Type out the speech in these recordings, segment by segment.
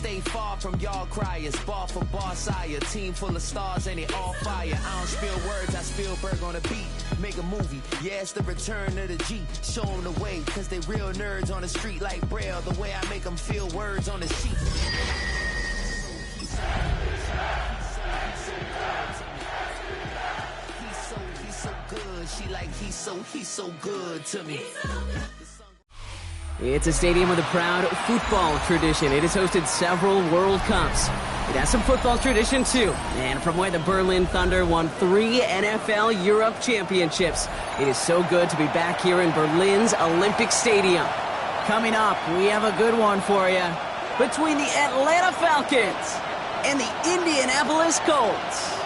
stay far from y'all criers. Bar for bar, sire. Team full of stars and they all fire. I don't spill words, I Spielberg on a beat. Make a movie, yeah, it's the return of the G. Show them the way, cause they real nerds on the street like Braille. The way I make them feel words on the sheet. He's so good. She like he's so good to me. It's a stadium with a proud football tradition. It has hosted several World Cups. It has some football tradition, too. And from where the Berlin Thunder won 3 NFL Europe championships, it is so good to be back here in Berlin's Olympic Stadium. Coming up, we have a good one for you. Between the Atlanta Falcons and the Indianapolis Colts.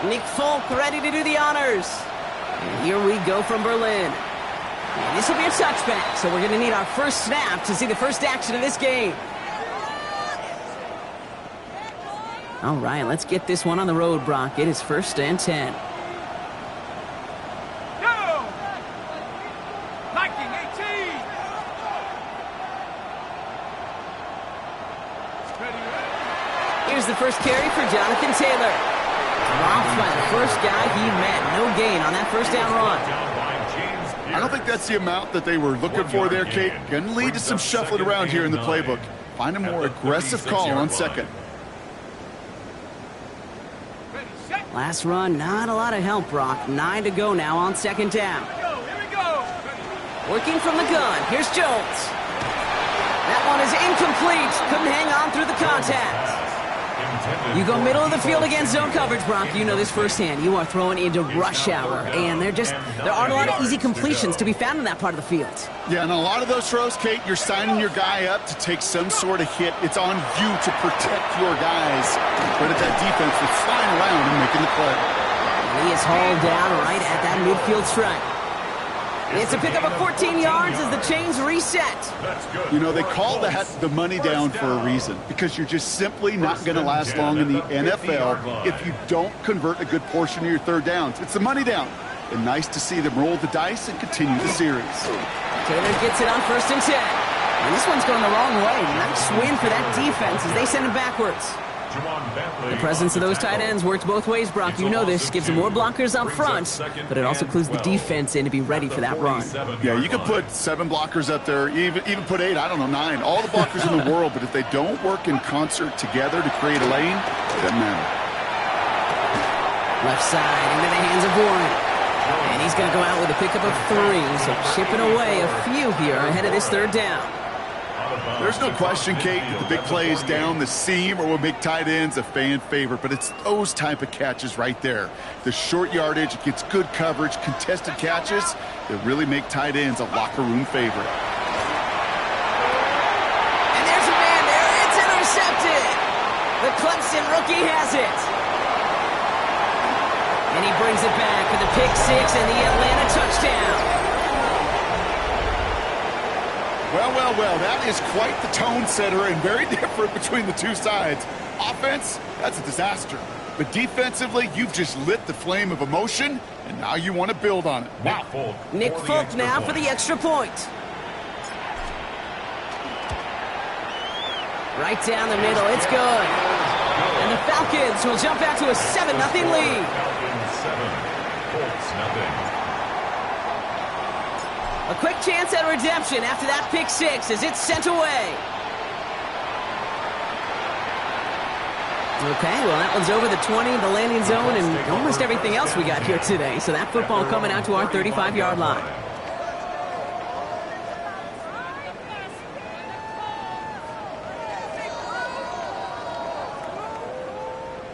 Nick Folk ready to do the honors. And here we go from Berlin. And this will be a touchback, so we're going to need our first snap to see the first action of this game. All right, let's get this one on the road, Brock. It is 1st and 10. Go! Viking 18! Here's the first carry for Jonathan Taylor. Dropped by the first guy he met. No gain on that first down run. I don't think that's the amount that they were looking for there, Kate. Going to lead to some shuffling around here in the playbook. Find a more aggressive call on second. Last run, not a lot of help, Brock. 9 to go now on 2nd down. Here we go. Working from the gun. Here's Jones. That one is incomplete. Couldn't hang on through the contact. You go middle of the field against zone coverage, Brock. You know this firsthand. You are throwing into rush hour, and there aren't a lot of easy completions to be found in that part of the field. Yeah, and a lot of those throws, Kate, you're signing your guy up to take some sort of hit. It's on you to protect your guys. Credit that defense for flying around and making the play. He is hauled down right at that midfield stripe. It's a pickup of 14 yards as the chains reset. You know, they call that the money down for a reason, because you're just simply not going to last long in the NFL if you don't convert a good portion of your third downs. It's the money down. And nice to see them roll the dice and continue the series. Taylor gets it on 1st and 10. And this one's going the wrong way. Nice win for that defense as they send it backwards. The presence of those tight ends works both ways, Brock. You know this. Gives them more blockers up front, but it also clues the defense in to be ready for that run. Yeah, you can put 7 blockers up there, even put 8, I don't know, 9. All the blockers in the world, but if they don't work in concert together to create a lane, it doesn't matter. Left side into the hands of Warren. And he's going to go out with a pickup of 3, so chipping away a few here ahead of this 3rd down. There's no question, Kate, that the big plays down the seam or will make tight ends a fan favorite, but it's those type of catches right there. The short yardage, it gets good coverage, contested catches that really make tight ends a locker room favorite. And there's a man there. It's intercepted. The Clemson rookie has it. And he brings it back for the pick 6 and the Atlanta touchdown. Well, that is quite the tone setter and very different between the two sides. Offense, that's a disaster. But defensively, you've just lit the flame of emotion, and now you want to build on it. Wow. Nick Folk now for the extra point. Right down the middle, it's good. And the Falcons will jump out to a 7-0 lead. Falcons 7, Colts 0. A quick chance at redemption after that pick 6 as it's sent away. Okay, well, that one's over the 20, the landing zone, and almost everything else we got here today. So that football coming out to our 35-yard line.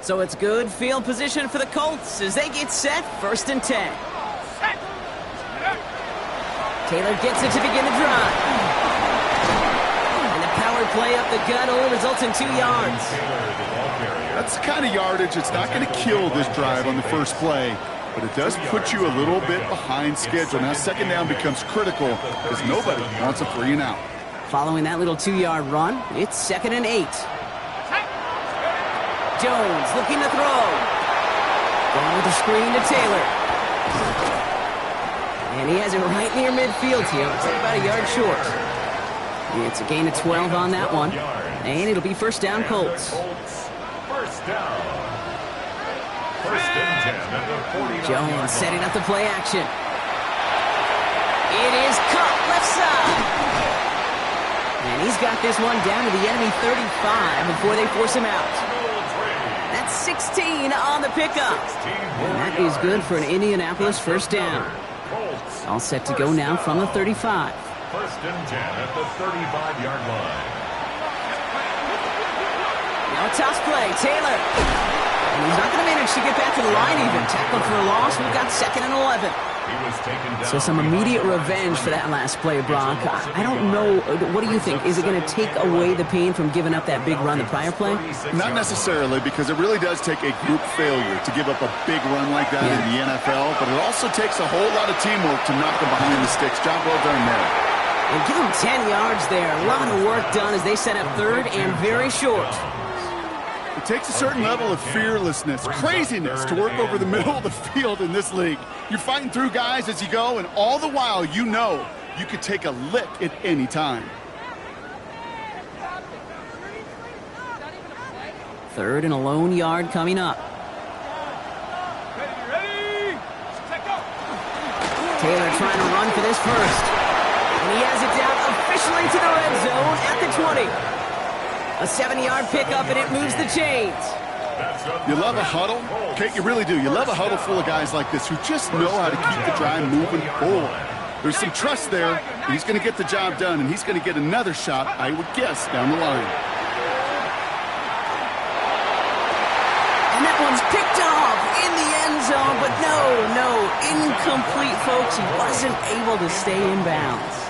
So it's good field position for the Colts as they get set, 1st and 10. Taylor gets it to begin the drive. And the power play up the gut only results in 2 yards. That's the kind of yardage that's not going to kill this drive on the first play, but it does put you a little bit behind schedule. Now 2nd down becomes critical because nobody wants a 3 and out. Following that little 2-yard run, it's 2nd and 8. Jones looking to throw. Going with the screen to Taylor. And he has it right near midfield here. It's about a yard short. It's a gain of 12 on that one. And it'll be first down, Colts. First down. First and 10 at the 49. Jones setting up the play action. It is caught left side. And he's got this one down to the enemy 35 before they force him out. That's 16 on the pickup. And that is good for an Indianapolis first down. All set to go now from the 35. First and 10 at the 35-yard line. Now a toss play, Taylor. And he's not going to manage to get back to the line even. Tackled for a loss. We've got 2nd and 11. So some immediate revenge for that last play, Brock. I don't know. What do you think? Is it going to take away the pain from giving up that big run the prior play? Not necessarily, because it really does take a group failure to give up a big run like that in the NFL, but it also takes a whole lot of teamwork to knock them behind the sticks. Job well done there. And give them 10 yards there. A lot of work done as they set up third and very short. It takes a certain level of fearlessness, craziness to work over the middle of the field in this league. You're fighting through guys as you go, and all the while you know you could take a lick at any time. Third and a lone yard coming up. Ready? Set go. Taylor trying to run for this first. And he has it down officially to the red zone at the 20. A 70-yard pickup, and it moves the chains. You love a huddle? Kate, you really do. You love a huddle full of guys like this who just know how to keep the drive moving forward. There's some trust there. He's going to get the job done, and he's going to get another shot, I would guess, down the line. And that one's picked off in the end zone, but no, incomplete, folks. He wasn't able to stay in bounds.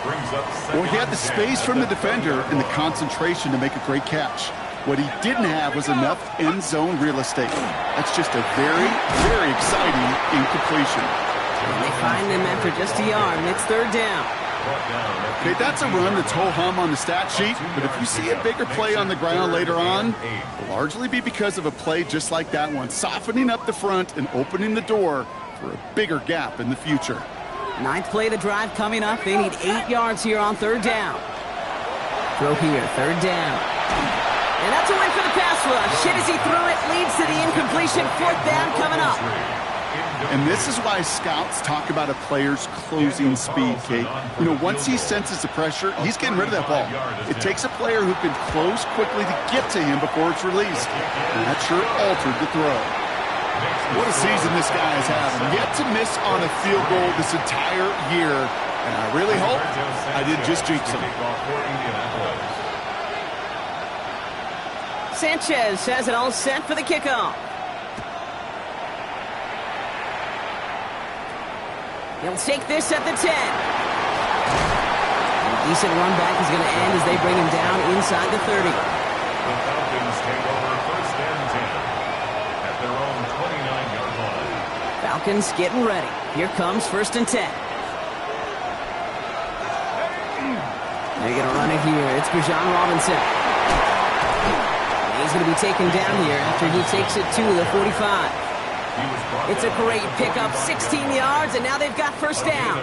Well, he had the space from the defender and the concentration to make a great catch. What he didn't have was enough end zone real estate. That's just a very, very exciting incompletion. And they find him after just a yard, and it's third down. Okay, that's a run that's ho-hum on the stat sheet, but if you see a bigger play on the ground later on, it'll largely be because of a play just like that one, softening up the front and opening the door for a bigger gap in the future. Ninth play of the drive coming up. They need 8 yards here on third down. Throw here, third down. And that's a win for the pass rush. Hit as he threw it, leads to the incompletion. Fourth down coming up. And this is why scouts talk about a player's closing speed, Kate. You know, once he senses the pressure, he's getting rid of that ball. It takes a player who can close quickly to get to him before it's released. And that sure altered the throw. What a season this guy is having. Yet to miss on a field goal this entire year. And I really hope I didn't just jinx him. Sanchez has it all set for the kickoff. He'll take this at the 10. A decent run back is going to end as they bring him down inside the 30. The Falcons take over first and 10 at their own 29-yard line. Falcons getting ready. Here comes first and 10. They're going to run it here. It's Bijan Robinson. He's going to be taken down here after he takes it to the 45. It's a great pickup, 16 yards, and now they've got first down.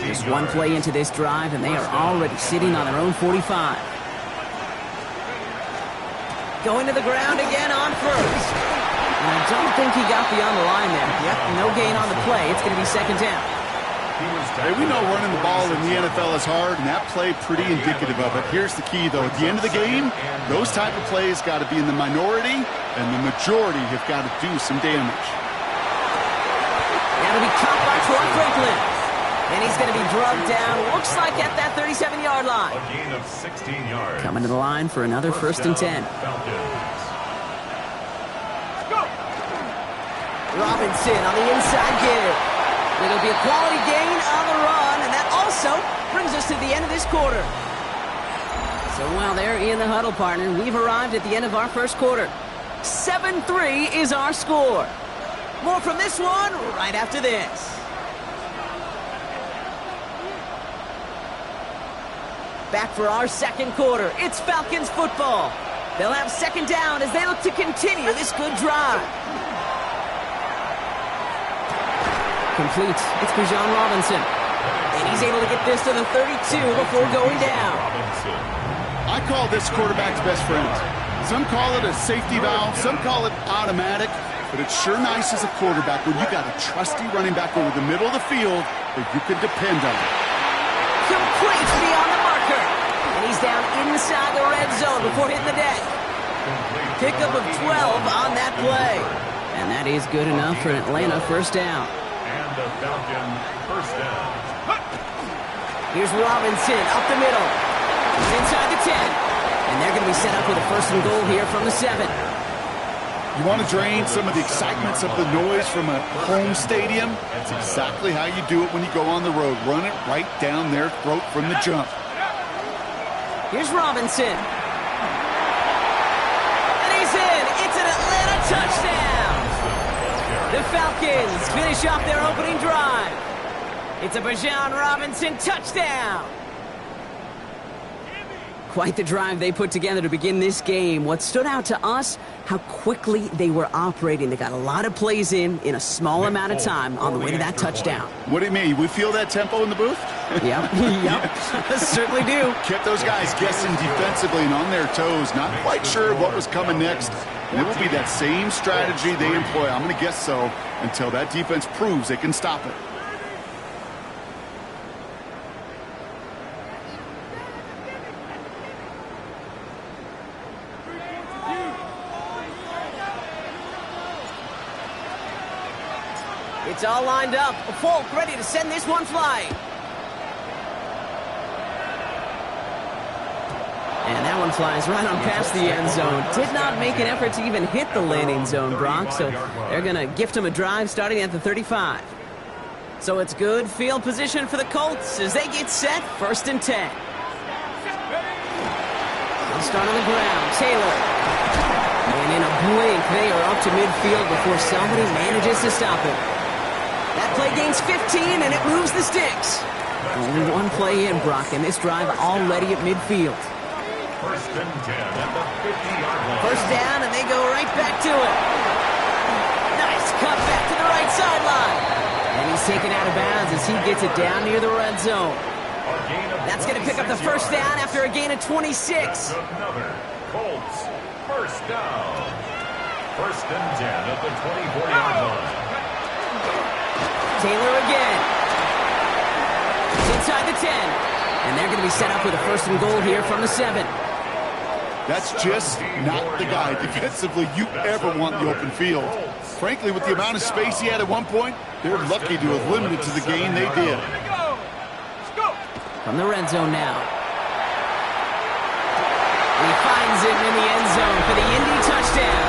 Just one play into this drive, and they are already sitting on their own 45. Going to the ground again on first. And I don't think he got beyond the line there. Yep, no gain on the play. It's going to be second down. Hey, we know running the ball in the NFL is hard, and that play pretty indicative of it. Here's the key, though. At the end of the game, those type of plays got to be in the minority, and the majority have got to do some damage. Now to be caught by Troy Franklin. And he's going to be drugged down, looks like at that 37-yard line. A gain of 16 yards. Coming to the line for another first and 10. Robinson on the inside give. It'll be a quality gain on the run, and that also brings us to the end of this quarter. So while they're in the huddle, partner, we've arrived at the end of our first quarter. 7-3 is our score. More from this one right after this. Back for our second quarter. It's Falcons football. They'll have second down as they look to continue this good drive. Complete. It's Bijan Robinson. And he's able to get this to the 32 before going down. I call this quarterback's best friend. Some call it a safety valve, some call it automatic, but it's sure nice as a quarterback when you got a trusty running back over the middle of the field that you can depend on. Complete beyond the marker. And he's down inside the red zone before hitting the deck. Pickup of 12 on that play. And that is good enough for an Atlanta first down. And the Falcon first down. Here's Robinson up the middle. He's inside the 10. And they're going to be set up with a first and goal here from the 7. You want to drain some of the excitements of the noise from a home stadium? That's exactly how you do it when you go on the road. Run it right down their throat from the jump. Here's Robinson. And he's in. It's an Atlanta touchdown. The Falcons finish off their opening drive. It's a Bijan Robinson touchdown. Quite the drive they put together to begin this game. What stood out to us, how quickly they were operating. They got a lot of plays in a small amount of time on the way to that touchdown. What do you mean? We feel that tempo in the booth? Yep, certainly do. Kept those guys guessing defensively and on their toes, not quite sure what was coming next. And it will be that same strategy they employ, I'm going to guess so, until that defense proves they can stop it. It's all lined up. Folk ready to send this one flying. And that one flies right on past the end zone. Did not make an effort to even hit the landing zone, Brock. So they're going to gift him a drive starting at the 35. So it's good field position for the Colts as they get set. First and 10. They'll start on the ground. Taylor. And in a blink, they are up to midfield before somebody manages to stop it. That play gains 15, and it moves the sticks. Only one play in, Brock, and this drive already at midfield. First and 10 at the 50-yard line. First down, and they go right back to it. Nice cut back to the right sideline. And he's taken out of bounds as he gets it down near the red zone. That's going to pick up the first down after a gain of 26. Another Colts first down. First and 10 at the 24-yard line. Taylor again. He's inside the 10. And they're going to be set up with a first and goal here from the 7. That's just not the guy defensively you ever want in the open field. Frankly, with the amount of space he had at one point, they're lucky to have limited to the gain they did. From the red zone now. He finds him in the end zone for the Indy touchdown.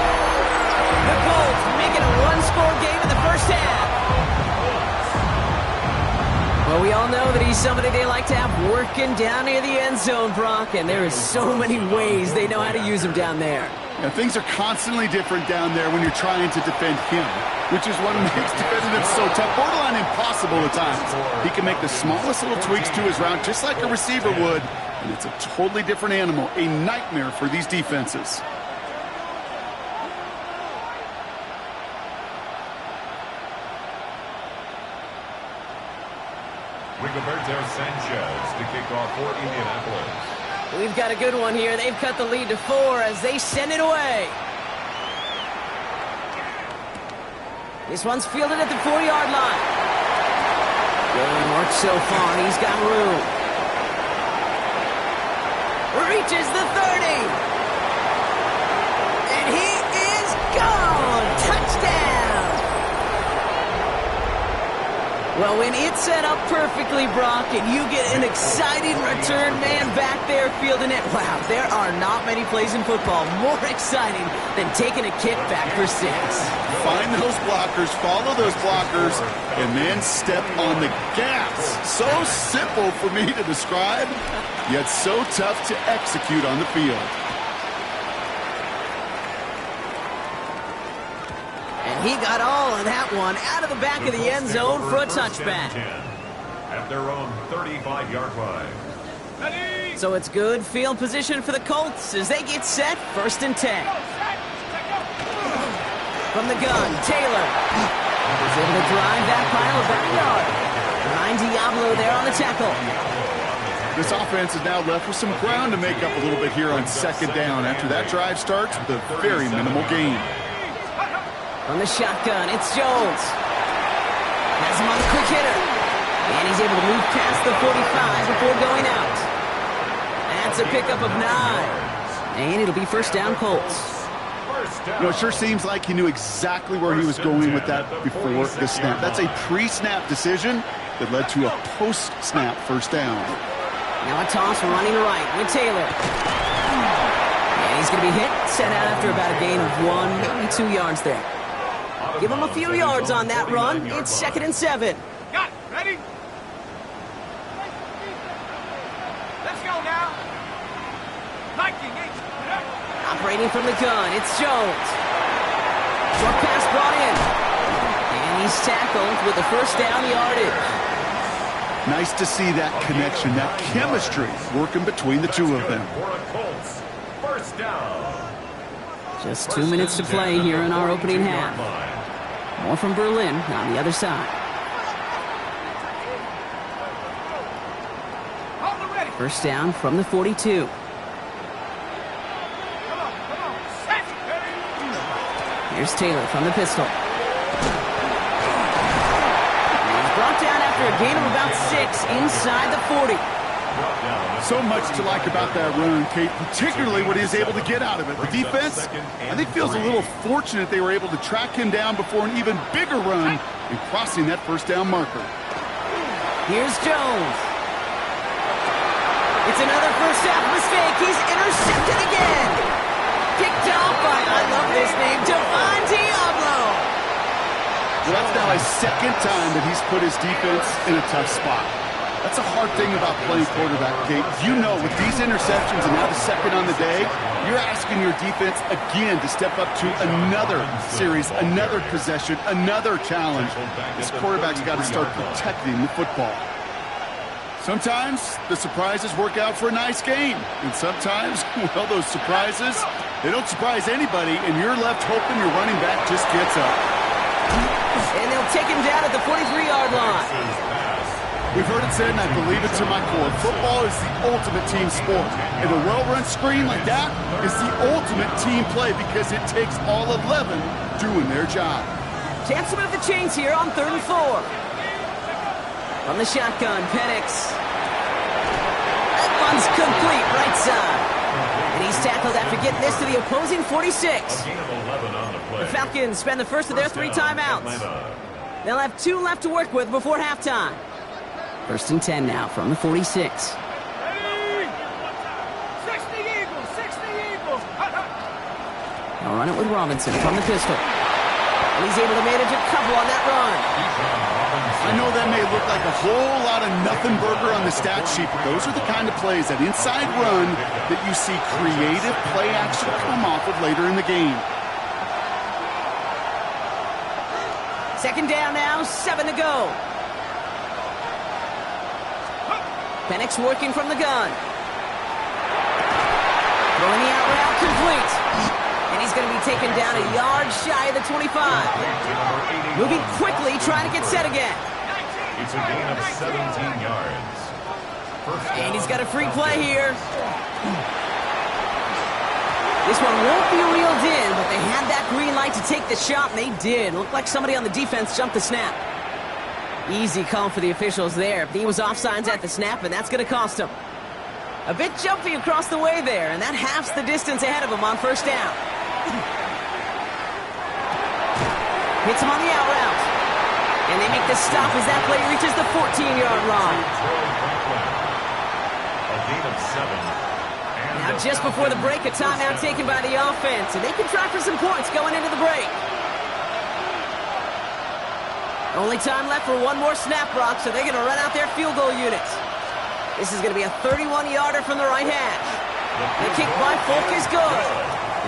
The Colts make it a one-score game in the first half. Well, we all know that he's somebody they like to have working down near the end zone, Brock, and there is so many ways they know how to use him down there. Yeah, things are constantly different down there when you're trying to defend him, which is what makes defending him so tough, borderline impossible at times. He can make the smallest little tweaks to his route just like a receiver would, and it's a totally different animal, a nightmare for these defenses. Rigoberto Sanchez to kick off for Indianapolis. We've got a good one here. They've cut the lead to 4 as they send it away. This one's fielded at the 4-yard line. Good work so far. He's got room. Reaches the 30. And he is gone. Touchdown. Well, when it's set up perfectly, Brock, and you get an exciting return man back there fielding it, wow, there are not many plays in football more exciting than taking a kick back for 6. Find those blockers, follow those blockers, and then step on the gas. So simple for me to describe, yet so tough to execute on the field. He got all of that one out of the back of the end zone for a touchback. At their own 35-yard line. So it's good field position for the Colts as they get set. First and 10. From the gun, Taylor is able to drive that pile of backyard. Ryan Diablo there on the tackle. This offense is now left with some ground to make up a little bit here on second down after that drive starts with a very minimal gain. On the shotgun, it's Jones. Has him on the quick hitter. And he's able to move past the 45 before going out. That's a pickup of 9. And it'll be first down, Colts. You know, it sure seems like he knew exactly where he was going with that before the snap. That's a pre-snap decision that led to a post-snap first down. Now a toss running right with Taylor. And he's going to be hit, set out after about a gain of 1, maybe 2 yards there. Give him a few yards on that run. It's 2nd and 7. Got it. Ready? Let's go now. Operating from the gun, it's Jones. Short pass brought in. And he's tackled with the first down yardage. Nice to see that connection, that chemistry working between the two of them. First down. Just 2 minutes to play here in our opening half. More from Berlin on the other side. First down from the 42. Here's Taylor from the pistol. And he's brought down after a gain of about 6 inside the 40. So much to like about that run, Kate, particularly what he is able to get out of it. The defense, I think, feels a little fortunate they were able to track him down before an even bigger run and crossing that first down marker. Here's Jones. It's another first half mistake. He's intercepted again. Picked off by, I love this name, Devon Diablo. Well, that's now his second time that he's put his defense in a tough spot. That's a hard thing about playing quarterback, Kate. You know, with these interceptions and now the second on the day, you're asking your defense again to step up to another series, another possession, another challenge. This quarterback's got to start protecting the football. Sometimes the surprises work out for a nice game. And sometimes, well, those surprises, they don't surprise anybody, and you're left hoping your running back just gets up. And they'll take him down at the 43-yard line. We've heard it said, and I believe it to my core, football is the ultimate team sport. And a well-run screen like that is the ultimate team play because it takes all 11 doing their job. Chance to move the chains here on 3rd and 4. From the shotgun, Penix. That one's complete, right side. And he's tackled after getting this to the opposing 46. The Falcons spend the first of their 3 timeouts. They'll have 2 left to work with before halftime. 1st and 10 now from the 46. Ready? 60 Eagles, 60 Eagles. They'll run it with Robinson from the pistol. And he's able to manage a couple on that run. I know that may look like a whole lot of nothing burger on the stat sheet, but those are the kind of plays, that inside run, that you see creative play action come off of later in the game. 2nd down now, 7 to go. Penix working from the gun. Throwing the out route complete. And he's going to be taken down a yard shy of the 25. Moving quickly, trying to get set again. It's a gain of 17 yards. And he's got a free play here. This one won't be reeled in, but they had that green light to take the shot, and they did. Looked like somebody on the defense jumped the snap. Easy call for the officials there. He was offsides at the snap, and that's going to cost him. A bit jumpy across the way there, and that halves the distance ahead of him on first down. Hits him on the out route. And they make the stop as that play reaches the 14-yard line. A gain of 7. Now just before the break, a timeout taken by the offense, and they can try for some points going into the break. Only time left for one more snap, Brock, so they're going to run out their field goal units. This is going to be a 31-yarder from the right hash. The kick by Folk is good.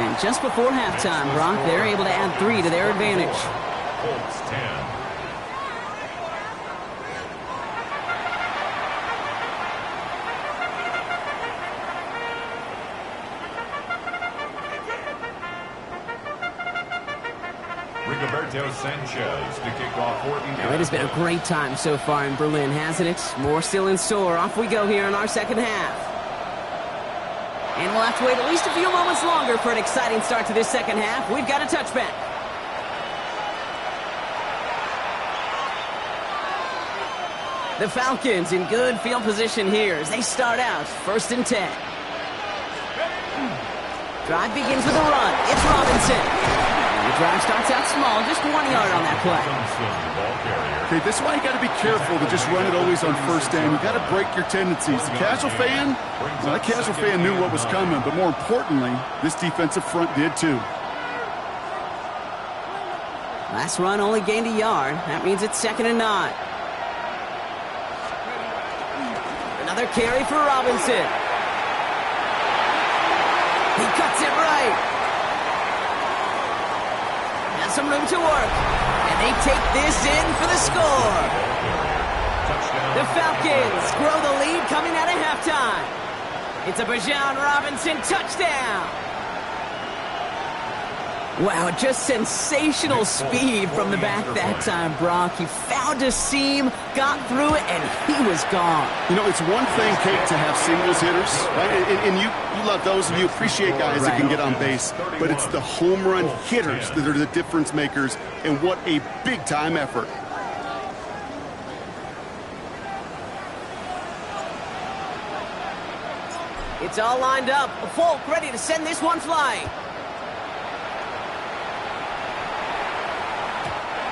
And just before halftime, Brock, they're able to add 3 to their advantage. Colts 10. Rigoberto Sanchez to kick off for Egypt. Now, it has been a great time so far in Berlin, hasn't it? More still in store. Off we go here in our second half. And we'll have to wait at least a few moments longer for an exciting start to this second half. We've got a touchback. The Falcons in good field position here as they start out 1st and 10. Drive begins with a run. It's Robinson. And the drive starts out small, just 1 yard on that play. Okay, this is why you got to be careful to just run it always on 1st down. You got to break your tendencies. The casual fan, well, that casual fan knew what was coming, but more importantly, this defensive front did too. Last run only gained a yard. That means it's 2nd and 9. Another carry for Robinson. He cuts it right. Has some room to work. And they take this in for the score. The Falcons grow the lead coming out of halftime. It's a Bijan Robinson touchdown. Wow, just sensational speed from the back that time, Brock. He found a seam, got through it, and he was gone. You know, it's one thing, Kate, to have singles hitters, right? And you love those, and you appreciate guys that can get on base. But it's the home run hitters that are the difference makers, and what a big-time effort. It's all lined up. Folk ready to send this one flying.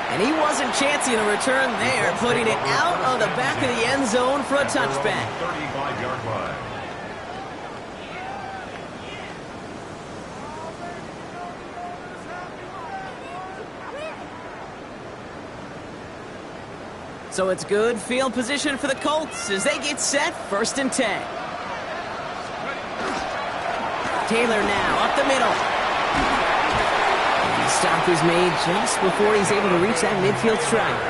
And he wasn't chancing a return there, putting it out of the back of the end zone for a touchback. 35-yard line. So it's good field position for the Colts as they get set 1st and 10. Taylor now up the middle. The stop is made just before he's able to reach that midfield strike.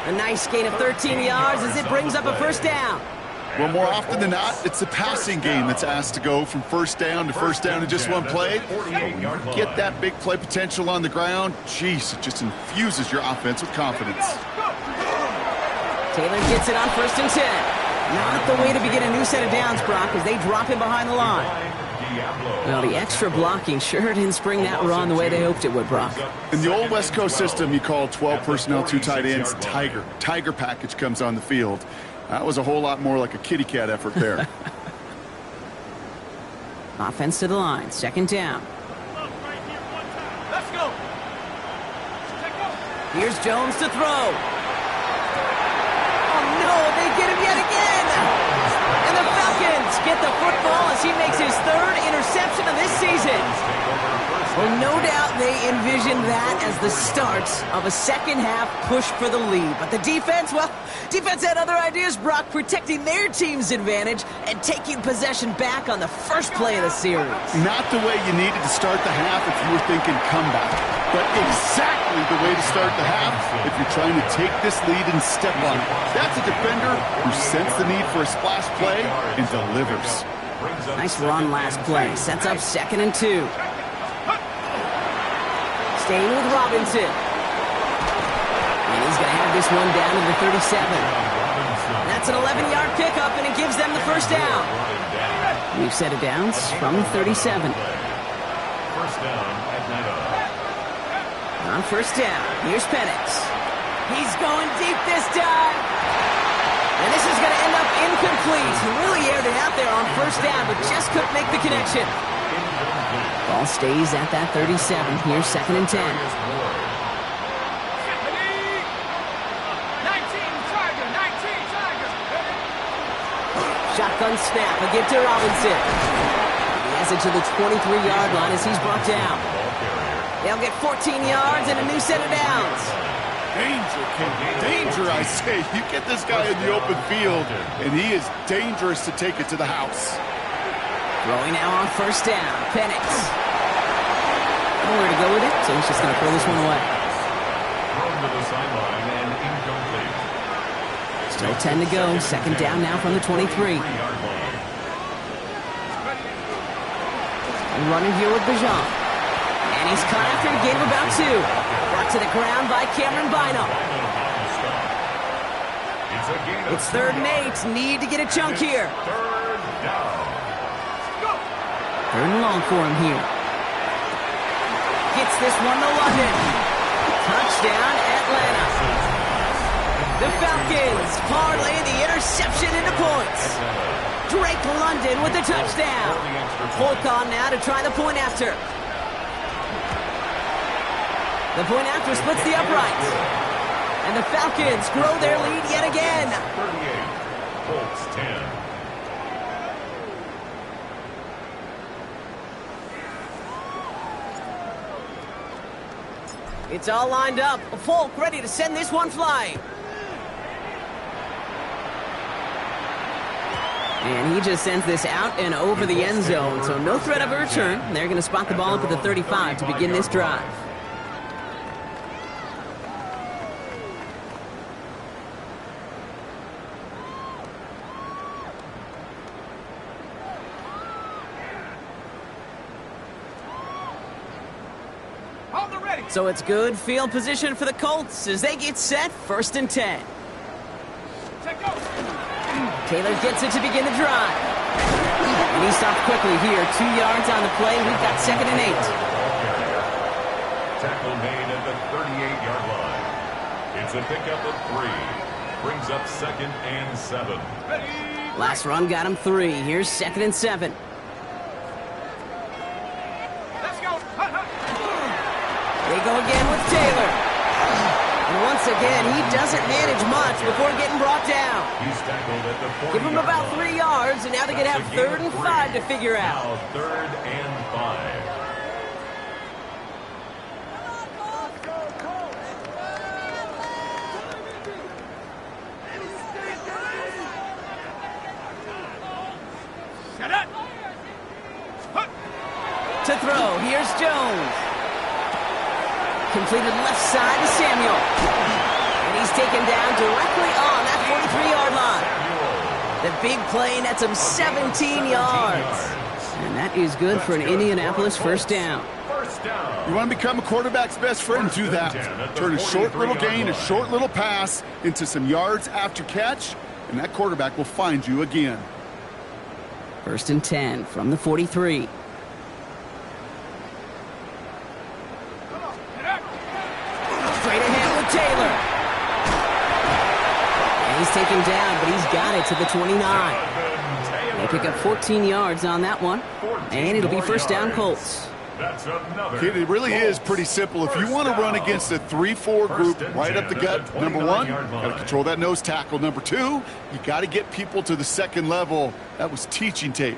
A nice gain of 13 yards as it brings up a 1st down. Well, more often than not, it's the passing game that's asked to go from 1st down to 1st down in just one play. But when you get that big play potential on the ground, geez, it just infuses your offense with confidence. Taylor gets it on 1st and 10. Not the way to begin a new set of downs, Brock, as they drop him behind the line. Well, the extra blocking sure didn't spring that run the way they hoped it would, Brock. In the old West Coast system, you call 12 personnel, 2 tight ends, Tiger. Tiger package comes on the field. That was a whole lot more like a kitty cat effort there. Offense to the line, 2nd down. Let's go. Here's Jones to throw. Oh, no, they get him yet again. And the Falcons get the football as he makes his 3rd interception of this season. Well, no doubt they envisioned that as the start of a second half push for the lead. But the defense, well, defense had other ideas, Brock, protecting their team's advantage and taking possession back on the first play of the series. Not the way you needed to start the half if you were thinking comeback, but exactly the way to start the half if you're trying to take this lead and step on it. That's a defender who sensed the need for a splash play and delivers. Nice run last play. Sets up 2nd and 2. Staying with Robinson. And he's going to have this one down to the 37. That's an 11-yard pickup, and it gives them the 1st down. We've set it down from the 37. 1st down at 9. On 1st down, here's Penix. He's going deep this time. And this is going to end up incomplete. He really aired it out there on 1st down, but just couldn't make the connection. Ball stays at that 37. Here's 2nd and 10. 19, Tiger. Shotgun snap. A give to Robinson. He has it to the 23-yard line as he's brought down. They'll get 14 yards and a new set of downs. Danger, King. Danger, I say. You get this guy in the open field, and he is dangerous to take it to the house. Throwing now on 1st down. Penix. Nowhere to go with it, so he's just going to throw this one away. Thrown to the sideline and incomplete. Still 10 to go. 2nd down now from the 23. 3-yard line. And running here with Bijan. And he's caught after a gain of about 2. Brought to the ground by Cameron Bynum. It's 3rd and 8. Need to get a chunk here. 3rd down. 3rd and long for him here. Gets this one to London. Touchdown, Atlanta. The Falcons parlay the interception into points. Drake London with the touchdown. Holcomb now to try the point after. The point after splits the uprights. And the Falcons grow their lead yet again. 38, Colts 10. It's all lined up. Folk ready to send this one flying. And he just sends this out and over the end zone, so no threat of a return. They're going to spot the ball up at the 35 to begin this drive. So it's good field position for the Colts as they get set, 1st and 10. Taylor gets it to begin the drive. And he stopped quickly here. 2 yards on the play. We've got 2nd and 8. Tackle made at the 38-yard line. It's a pickup of 3. Brings up 2nd and 7. Last run got him 3. Here's 2nd and 7. They go again with Taylor. And once again, he doesn't manage much before getting brought down. He's tackled at the 40. Give him about 3 yards, and now they're going to have 3rd and 5 to figure out. Now 3rd and 5. To throw, here's Jones. Completed left side to Samuel. And he's taken down directly on that 43-yard line. The big play nets him 17 yards. And that is good for an Indianapolis 1st down. You want to become a quarterback's best friend, do that. Turn a short little gain, a short little pass into some yards after catch, and that quarterback will find you again. 1st and 10 from the 43. Straight ahead with Taylor. And he's taken down, but he's got it to the 29. They pick up 14 yards on that one, and it'll be 1st down Colts. Kid, it really is pretty simple. If you want to run against a 3-4 group right up the gut, number 1, got to control that nose tackle. Number 2, you got to get people to the 2nd level. That was teaching tape.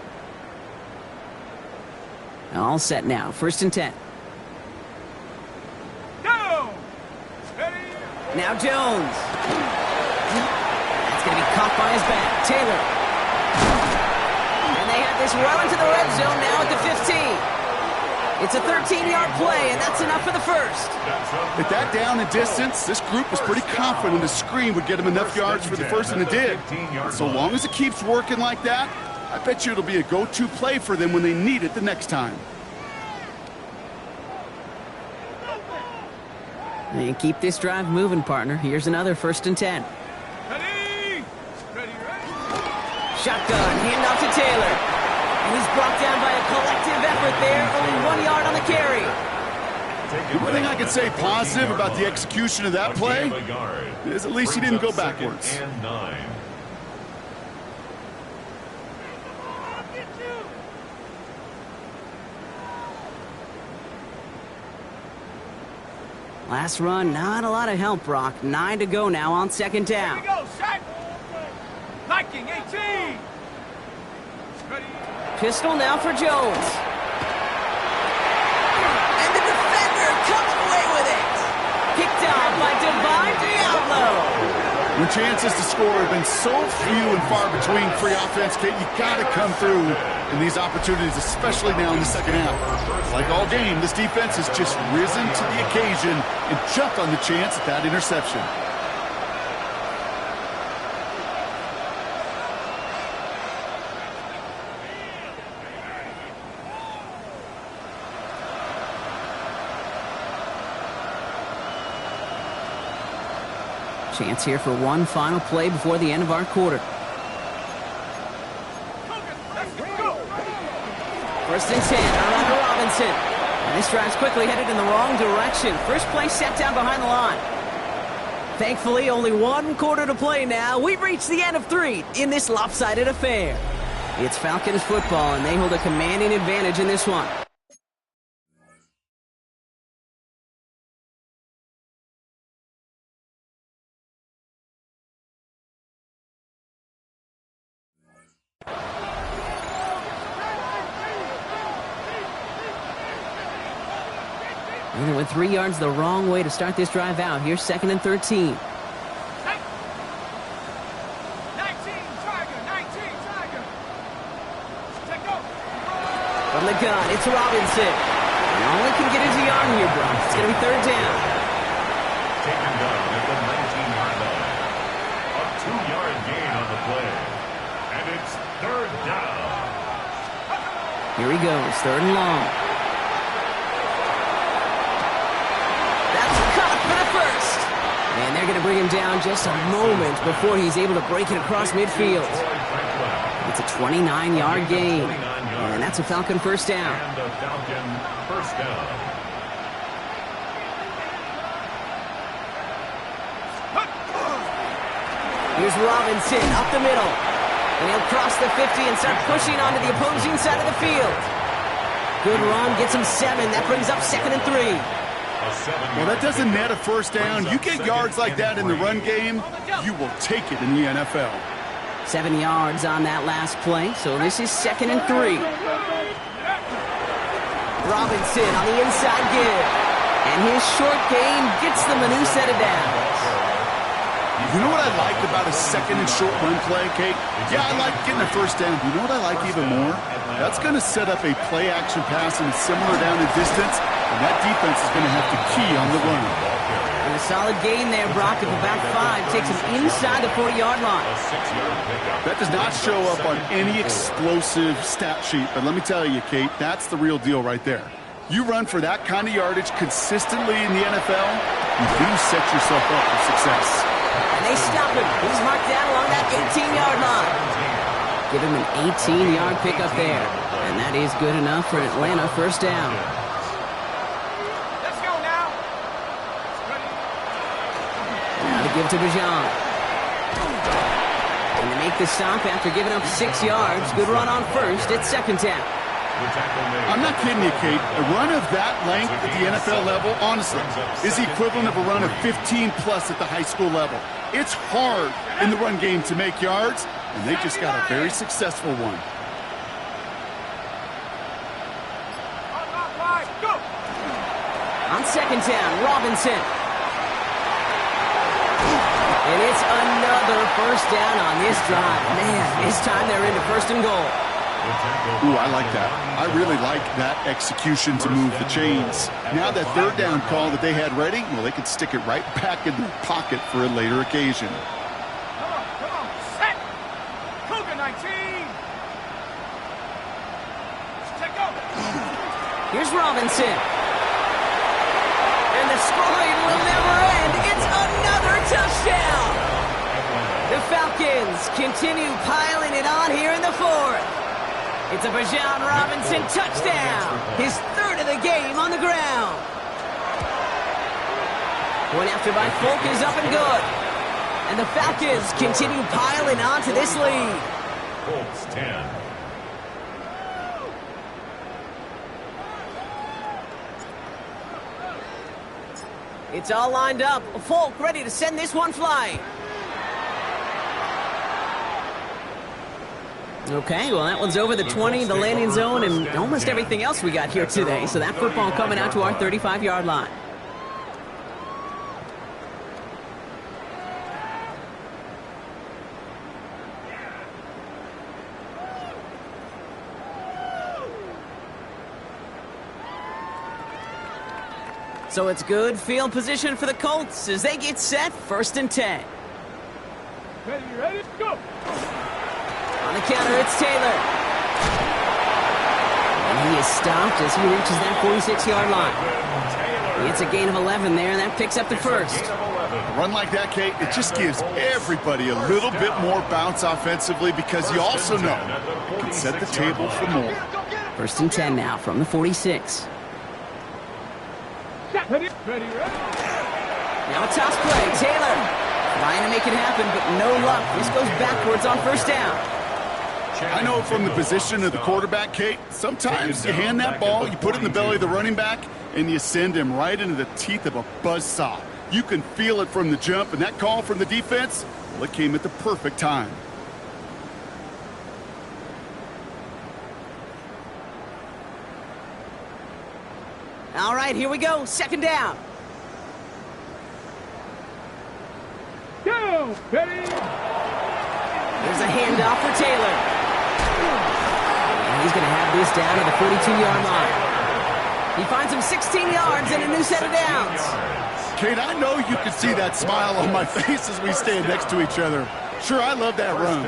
All set now, 1st and 10. Now Jones. That's going to be caught by his back. Taylor. And they have this well into the red zone now at the 15. It's a 13-yard play, and that's enough for the 1st. At that down and distance, this group was pretty confident the screen would get them enough yards for the 1st, and it did. So long as it keeps working like that, I bet you it'll be a go-to play for them when they need it the next time. And keep this drive moving, partner. Here's another 1st and 10. Ready? Shotgun, handoff to Taylor. And he's brought down by a collective effort there. Only 1 yard on the carry. The one thing I can say positive about the execution of that play is at least he didn't go backwards. Last run, not a lot of help, Brock. 9 to go now on 2nd down. Here we go, set. Viking 18. Ready? Pistol now for Jones. And the defender comes away with it. Picked off by Divine Diablo. When chances to score have been so few and far between free offense, Kate, you got to come through in these opportunities, especially now in the 2nd half. Like all game, this defense has just risen to the occasion and jumped on the chance at that interception. Chance here for one final play before the end of our quarter. First and 10, around to Robinson. And this drive's quickly headed in the wrong direction. First play set down behind the line. Thankfully, only one quarter to play now. We've reached the end of 3 in this lopsided affair. It's Falcons football, and they hold a commanding advantage in this one. And they went 3 yards the wrong way to start this drive out. Here's 2nd and 13. From the gun, it's Robinson. And all he can get is a yard here, bro. It's going to be 3rd down. Taken down at the 19-yard line. A 2-yard gain on the play. And it's 3rd down. Here he goes, 3rd and long. That's caught for the first. And they're going to bring him down just a moment before he's able to break it across midfield. It's a 29-yard gain. And that's a Falcon first down. And a Falcon first down. Here's Robinson up the middle. And he'll cross the 50 and start pushing onto the opposing side of the field. Good run, gets him 7. That brings up 2nd and 3. Well, that doesn't net a first down. You get yards like that in the run game, you will take it in the NFL. 7 yards on that last play, so this is 2nd and 3. Robinson on the inside give. And his short gain gets them a new set of downs. You know what I like about a 2nd and short run play, Kate? Yeah, I like getting a first down. You know what I like even more? That's going to set up a play-action pass and similar down in distance, and that defense is going to have to key on the run. And a solid gain there, Brock, at the back 5. Takes him inside the 40-yard line. That does not show up on any explosive stat sheet, but let me tell you, Kate, that's the real deal right there. You run for that kind of yardage consistently in the NFL, you do set yourself up for success. And they stop him. He's marked down along that 18-yard line. Give him an 18-yard pickup there. And that is good enough for Atlanta first down. Let's go now. Now to give to Bijan. And they make the stop after giving up 6 yards. Good run on first. It's 2nd down. I'm not kidding you, Kate. A run of that length at the NFL level, honestly, is the equivalent of a run of 15-plus at the high school level. It's hard in the run game to make yards, and they just got a very successful one. On 2nd down, Robinson. And it's another first down on this drive. Man, this time they're into 1st and goal. Ooh, I like that. I really like that execution to move the chains. Now that 3rd down call that they had ready, well, they could stick it right back in their pocket for a later occasion. Come on, set. Cougar 19. Check go. Here's Robinson. And the scoring will never end. It's another touchdown. The Falcons continue piling it on here in the 4th. It's a Bijan Robinson touchdown. His 3rd of the game on the ground. One after by Folk is up and good. And the Falcons continue piling on to this lead. Colts 10. It's all lined up. Folk ready to send this one flying. Okay, well, that one's over the 20, the landing zone, and almost everything else we got here today. So that football coming out to our 35-yard line. So it's good field position for the Colts as they get set, 1st and 10. Ready, go. On the counter, it's Taylor. And he is stopped as he reaches that 46-yard line. It's a gain of 11 there, and that picks up the first. A run like that, Kate, it just gives everybody a little bit more bounce offensively because you also know you can set the table for more. 1st and 10 now from the 46. Ready. Now a toss play. Taylor trying to make it happen, but no luck. This goes backwards on 1st down. I know from the position of the quarterback, Kate, sometimes you hand that ball, you put it in the belly of the running back, and you send him right into the teeth of a buzzsaw. You can feel it from the jump, and that call from the defense, well, it came at the perfect time. All right, here we go. 2nd down. Go. Ready. There's a handoff for Taylor. And he's going to have this down to the 42-yard line. He finds him 16 yards and a new set of downs. Kate, I know you can see that smile on my face as we stand next to each other. Sure, I love that run,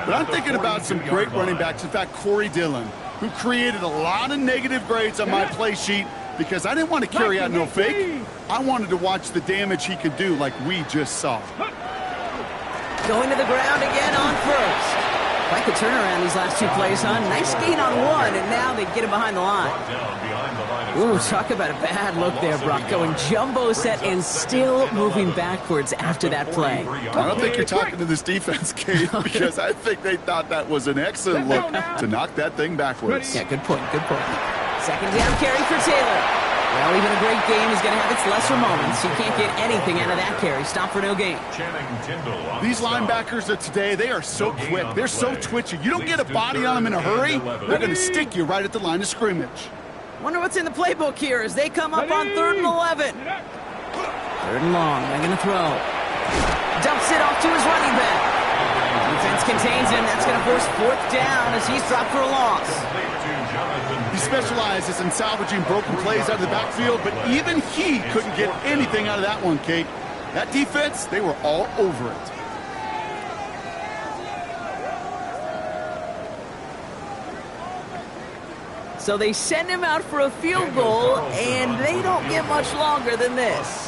but I'm thinking about some great running backs. In fact, Corey Dillon, who created a lot of negative grades on my play sheet because I didn't want to carry out no fake. I wanted to watch the damage he could do like we just saw. Going to the ground again on 1st. Quite the turnaround these last 2 plays, huh? Nice gain on 1, and now they get him behind the line. Ooh, talk about a bad look there, Brock. Going jumbo set and still moving backwards after that play. I don't think you're talking to this defense, Kate, because I think they thought that was an excellent look to knock that thing backwards. Yeah, good point, good point. 2nd down carry for Taylor. Well, even a great game is going to have its lesser moments. He can't get anything out of that carry. Stop for no gain. These linebackers of today, they are so quick. They're so twitchy. You don't get a body on them in a hurry, they're going to stick you right at the line of scrimmage. Wonder what's in the playbook here as they come up on 3rd and 11. 3rd and long. They're going to throw. Dumps it off to his running back. Defense contains him. That's going to force 4th down as he's dropped for a loss. He specializes in salvaging broken plays out of the backfield, but even he couldn't get anything out of that one, Kate. That defense, they were all over it. So they send him out for a field goal, and they don't get much longer than this.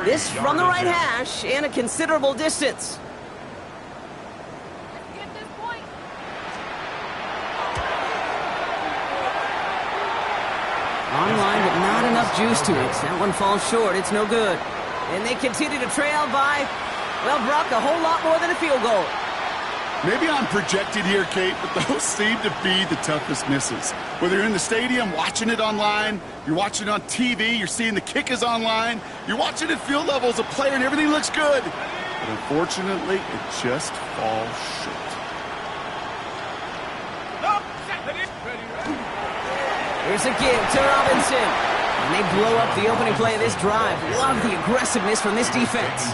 This from the right hash and a considerable distance. Online, but not enough juice to it. That one falls short. It's no good. And they continue to trail by, well, Brock, a whole lot more than a field goal. Maybe I'm projected here, Kate, but those seem to be the toughest misses. Whether you're in the stadium, watching it online, you're watching it on TV, you're seeing the kick is online, you're watching it field level as a player and everything looks good. But unfortunately, it just falls short. Here's a give to Robinson. And they blow up the opening play of this drive. Love the aggressiveness from this defense.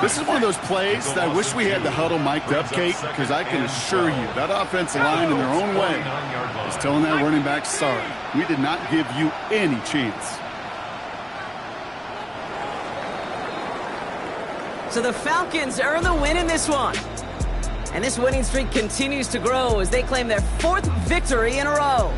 This is one of those plays that I wish we had the huddle mic'd up, Kate, because I can assure you that offensive line in their own way is telling that running back, sorry, we did not give you any chance. So the Falcons earn the win in this one. And this winning streak continues to grow as they claim their 4th victory in a row.